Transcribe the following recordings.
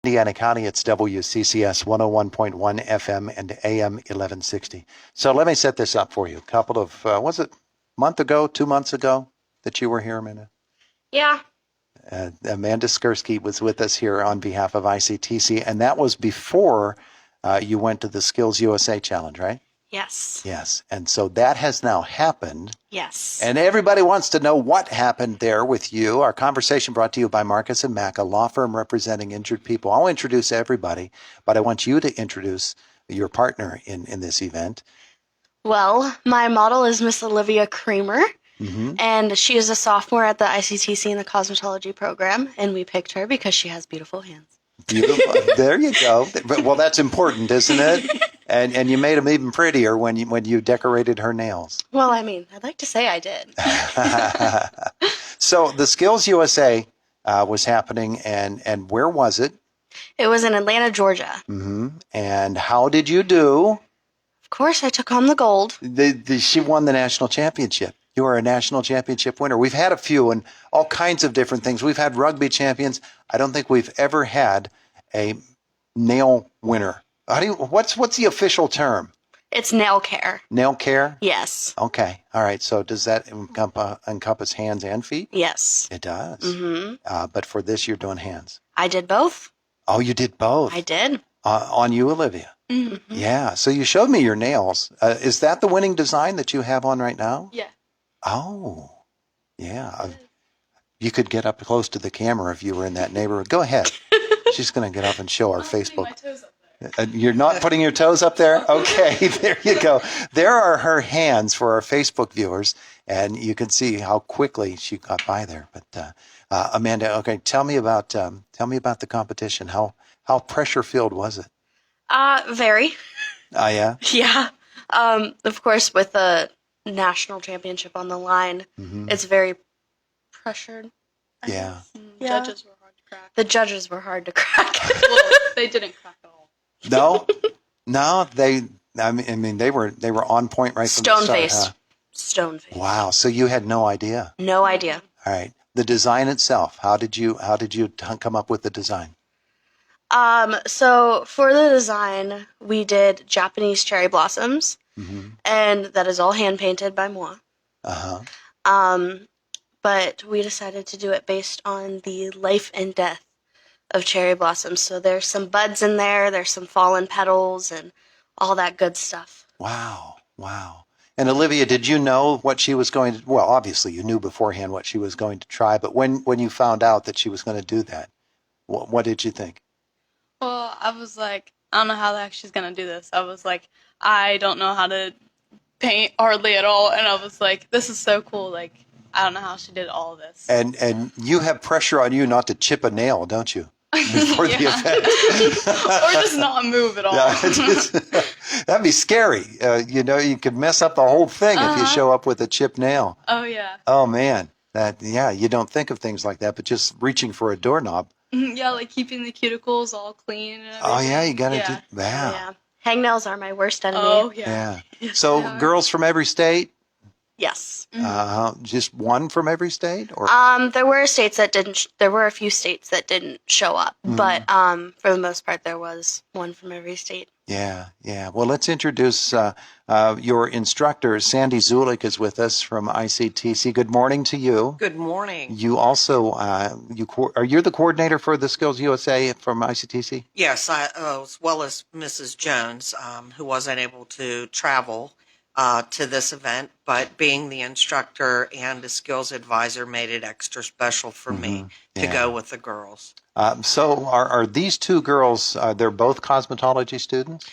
Indiana County, it's WCCS 101.1 FM and AM 1160. So let me set this up for you. A couple of, was it a month ago, 2 months ago that you were here, Amanda? Yeah. Amanda Skursky was with us here on behalf of ICTC, and that was before you went to the SkillsUSA Challenge, right? Yes. Yes. And so that has now happened. Yes. And everybody wants to know what happened there with you. Our conversation brought to you by Marcus & Mack, a law firm representing injured people. I'll introduce everybody, but I want you to introduce your partner in this event. Well, my model is Miss Olivia Cramer, Mm-hmm. and she is a sophomore at the ICTC in the Cosmetology program, and we picked her because she has beautiful hands. Beautiful. There you go. Well, that's important, isn't it? And you made them even prettier when you decorated her nails. Well, I mean, I'd like to say I did. So the SkillsUSA was happening, and where was it? It was in Atlanta, Georgia. Mm-hmm. And how did you do? Of course, I took home the gold. She won the national championship. You are a national championship winner. We've had a few and all kinds of different things. We've had rugby champions. I don't think we've ever had a nail winner. What's the official term? It's nail care. Nail care? Yes. Okay. All right. So does that encompass hands and feet? Yes. It does. Mm-hmm. But for this, you're doing hands. I did both. Oh, you did both? I did. On you, Olivia? Mm-hmm. Yeah. So you showed me your nails. Is that the winning design that you have on right now? Yeah. Oh, yeah. You could get up close to the camera if you were in that neighborhood. Go ahead. She's going to get up and show our Facebook. My toes up there. You're not putting your toes up there? Okay, there you go. There are her hands for our Facebook viewers, and you can see how quickly she got by there. But Amanda, okay, tell me about the competition. How pressure filled was it? Very. Oh, yeah. Yeah. Of course, with the national championship on the line, it's very pressured. Yeah. Yeah. Judges were hard to crack. The judges were hard to crack. Well, they didn't crack at all. No, they were on point right from the start. Stone-faced. Huh? Stone-faced. Wow. So you had no idea. No idea. All right. The design itself. How did you come up with the design? So for the design, we did Japanese cherry blossoms, and that is all hand painted by moi. But we decided to do it based on the life and death of cherry blossoms. So there's some buds in there, there's some fallen petals, and all that good stuff. Wow. And Olivia, did you know what she was going to, well, obviously you knew beforehand what she was going to try, but when you found out that she was going to do that, what did you think? Well, I was like, I don't know how the heck she's going to do this. I was like, I don't know how to paint hardly at all. And I was like, this is so cool. Like, I don't know how she did all of this. And you have pressure on you not to chip a nail, don't you? Before the event. Or just not move at all. Yeah, that'd be scary. You could mess up the whole thing if you show up with a chipped nail. Oh, yeah. Oh, man. You don't think of things like that, but just reaching for a doorknob. Yeah, like keeping the cuticles all clean and everything. Oh, yeah, you got to do Oh, that. yeah. Hangnails are my worst enemy. Oh, yeah. So girls from every state? Yes. Just one from every state? Or There were states that didn't. There were a few states that didn't show up, but for the most part, there was one from every state. Yeah. Well, let's introduce your instructor. Sandy Zulick is with us from ICTC. Good morning to you. Good morning. You also you're the coordinator for the SkillsUSA from ICTC? Yes, as well as Mrs. Jones, who wasn't able to travel to this event, but being the instructor and the skills advisor made it extra special for me to go with the girls. So are these two girls, they're both cosmetology students?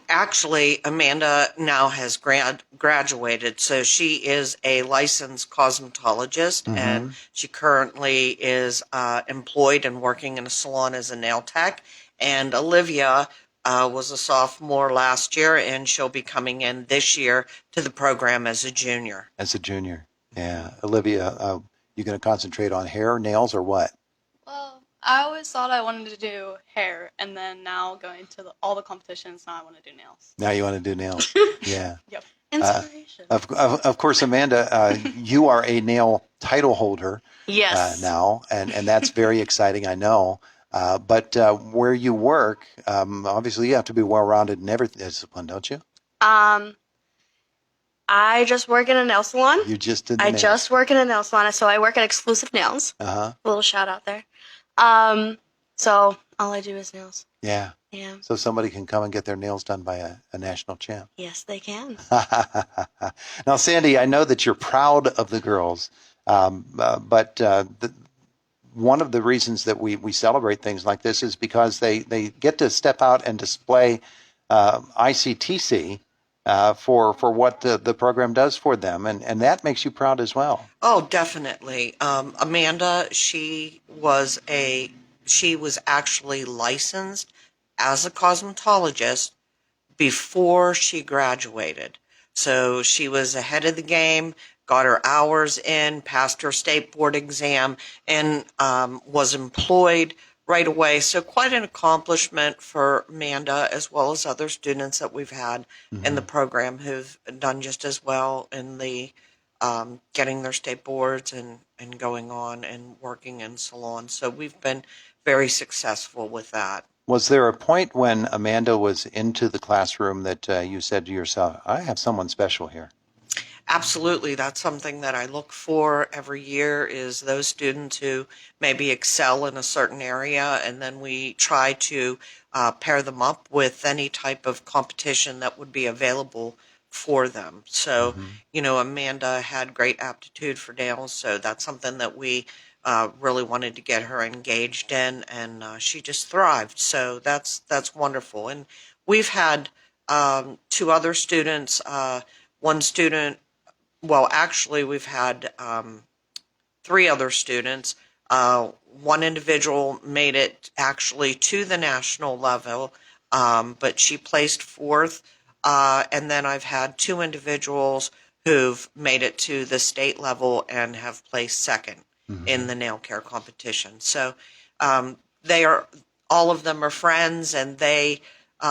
Actually, Amanda now has graduated, so she is a licensed cosmetologist, and she currently is employed and working in a salon as a nail tech. And Olivia was a sophomore last year, and she'll be coming in this year to the program as a junior. As a junior, yeah. Olivia, you going to concentrate on hair, nails, or what? Well, I always thought I wanted to do hair, and then now going to all the competitions, now I want to do nails. Now you want to do nails. Yeah. Yep. Inspiration. Of course, Amanda, you are a nail title holder Yes. now, and that's very exciting, I know. But where you work, obviously you have to be well-rounded in every discipline, don't you? I just work in a nail salon. You just did the I nails. just work in a nail salon, so I work at Exclusive Nails. Uh-huh. A little shout out there. So all I do is nails. Yeah. Yeah. So somebody can come and get their nails done by a national champ. Yes, they can. Now, Sandy, I know that you're proud of the girls, but one of the reasons that we celebrate things like this is because they get to step out and display ICTC for what the program does for them, and that makes you proud as well. Oh, definitely. Amanda, she was actually licensed as a cosmetologist before she graduated. So she was ahead of the game, got her hours in, passed her state board exam, and was employed right away. So quite an accomplishment for Amanda, as well as other students that we've had in the program who've done just as well in the getting their state boards and going on and working in salons. So we've been very successful with that. Was there a point when Amanda was into the classroom that you said to yourself, I have someone special here? Absolutely. That's something that I look for every year is those students who maybe excel in a certain area, and then we try to pair them up with any type of competition that would be available for them. So, Amanda had great aptitude for nails, so that's something that we really wanted to get her engaged in, and she just thrived. So that's wonderful. And we've had two other students, one student, well, actually we've had three other students. One individual made it actually to the national level, but she placed fourth. And then I've had two individuals who've made it to the state level and have placed second in the nail care competition. So all of them are friends, and they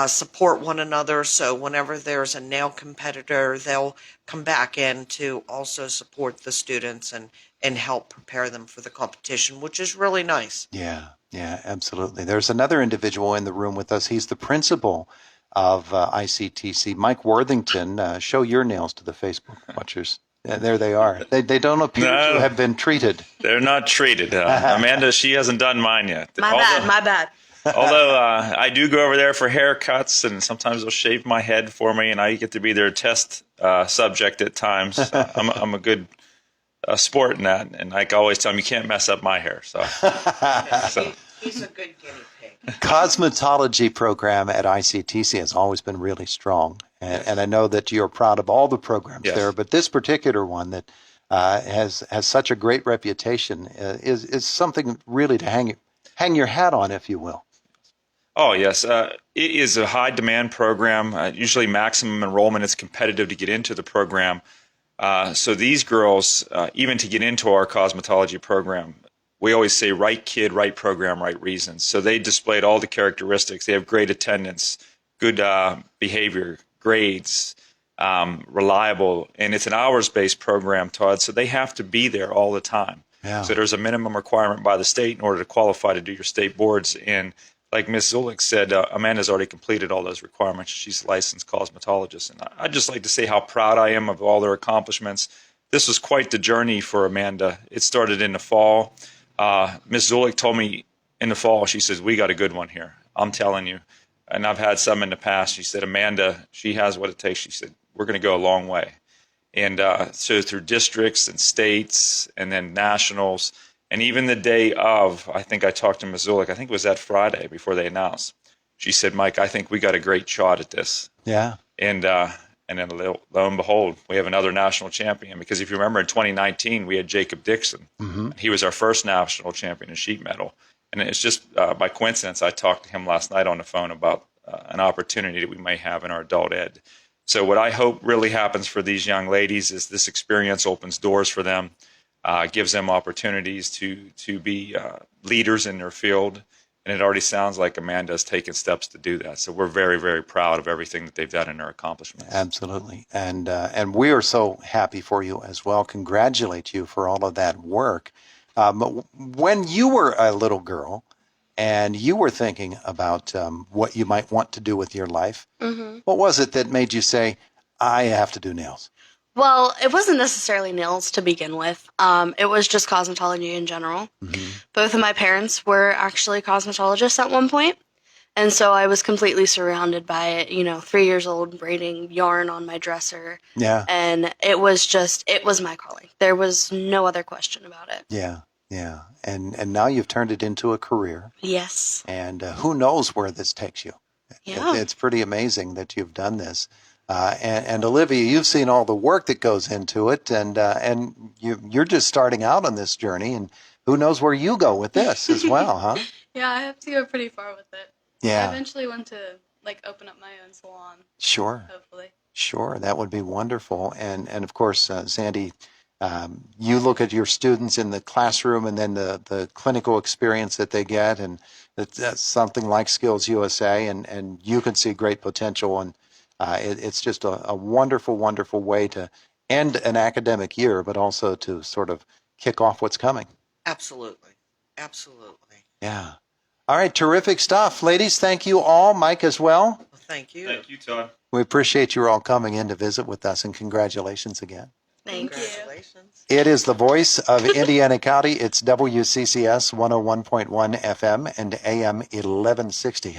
support one another. So whenever there's a nail competitor, they'll come back in to also support the students and help prepare them for the competition, which is really nice. Yeah, absolutely. There's another individual in the room with us. He's the principal of ICTC, Mike Worthington. Show your nails to the Facebook watchers. There they are. They don't appear to have been treated. They're not treated. Amanda, she hasn't done mine yet. My bad. Although I do go over there for haircuts, and sometimes they'll shave my head for me, and I get to be their test subject at times. I'm a good sport in that, and I always tell them, you can't mess up my hair. So. He's a good guinea pig. Cosmetology program at ICTC has always been really strong, and I know that you're proud of all the programs there, but this particular one that has such a great reputation is something really to hang your hat on, if you will. Oh, yes. It is a high demand program. Usually maximum enrollment is competitive to get into the program. So these girls, even to get into our cosmetology program, we always say right kid, right program, right reasons. So they displayed all the characteristics. They have great attendance, good behavior, grades, reliable, and it's an hours-based program, Todd, so they have to be there all the time. Yeah. So there's a minimum requirement by the state in order to qualify to do your state boards. And like Ms. Zulick said, Amanda's already completed all those requirements. She's a licensed cosmetologist. And I'd just like to say how proud I am of all their accomplishments. This was quite the journey for Amanda. It started in the fall. Ms. Zulick told me in the fall, she says, we got a good one here. I'm telling you. And I've had some in the past. She said, Amanda, she has what it takes. She said, we're going to go a long way. And so through districts and states and then nationals, and even the day of, I think I talked to Ms. Zulick, I think it was that Friday before they announced. She said, Mike, I think we got a great shot at this. Yeah. And then lo and behold, we have another national champion. Because if you remember in 2019, we had Jacob Dixon. Mm-hmm. He was our first national champion in sheet metal. And it's just by coincidence, I talked to him last night on the phone about an opportunity that we may have in our adult ed. So what I hope really happens for these young ladies is this experience opens doors for them, gives them opportunities to be leaders in their field. And it already sounds like Amanda has taken steps to do that. So we're very, very proud of everything that they've done in their accomplishments. Absolutely. And we are so happy for you as well. Congratulate you for all of that work. When you were a little girl, and you were thinking about what you might want to do with your life. Mm-hmm. What was it that made you say, I have to do nails? Well, it wasn't necessarily nails to begin with. It was just cosmetology in general. Mm-hmm. Both of my parents were actually cosmetologists at one point, and so I was completely surrounded by it, 3 years old, braiding yarn on my dresser. Yeah. And it was my calling. There was no other question about it. Yeah. Yeah. And now you've turned it into a career. Yes. And who knows where this takes you. Yeah. It's pretty amazing that you've done this. And Olivia, you've seen all the work that goes into it, and you're just starting out on this journey, and who knows where you go with this as well, huh? Yeah, I have to go pretty far with it. I Yeah, eventually want to open up my own salon, sure, hopefully. sure. That would be wonderful. And of course, Sandy, you look at your students in the classroom, and then the clinical experience that they get, and that's something like SkillsUSA, and you can see great potential. And it's just a wonderful, wonderful way to end an academic year, but also to sort of kick off what's coming. Absolutely. Absolutely. Yeah. All right. Terrific stuff. Ladies, thank you all. Mike as well. Well, thank you. Thank you, Todd. We appreciate you all coming in to visit with us, and congratulations again. Thank you. Congratulations. It is the voice of Indiana County. It's WCCS 101.1 FM and AM 1160.